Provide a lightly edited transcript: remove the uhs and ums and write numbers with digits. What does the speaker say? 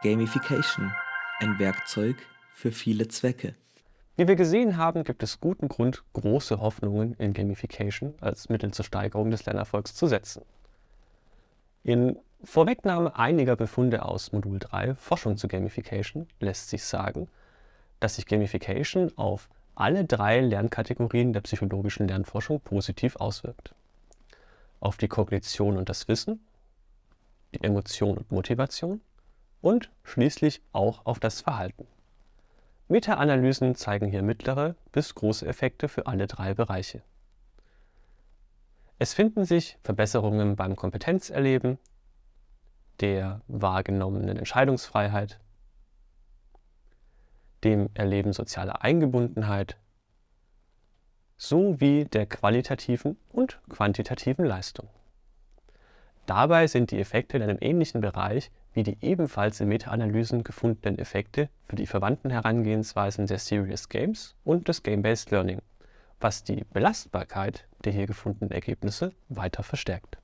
Gamification, ein Werkzeug für viele Zwecke. Wie wir gesehen haben, gibt es guten Grund, große Hoffnungen in Gamification als Mittel zur Steigerung des Lernerfolgs zu setzen. In Vorwegnahme einiger Befunde aus Modul 3 Forschung zu Gamification lässt sich sagen, dass sich Gamification auf alle 3 Lernkategorien der psychologischen Lernforschung positiv auswirkt. Auf die Kognition und das Wissen, die Emotion und Motivation und schließlich auch auf das Verhalten. Meta-Analysen zeigen hier mittlere bis große Effekte für alle 3 Bereiche. Es finden sich Verbesserungen beim Kompetenzerleben, der wahrgenommenen Entscheidungsfreiheit, dem Erleben sozialer Eingebundenheit sowie der qualitativen und quantitativen Leistung. Dabei sind die Effekte in einem ähnlichen Bereich wie die ebenfalls in Meta-Analysen gefundenen Effekte für die verwandten Herangehensweisen der Serious Games und des Game-Based Learning, was die Belastbarkeit der hier gefundenen Ergebnisse weiter verstärkt.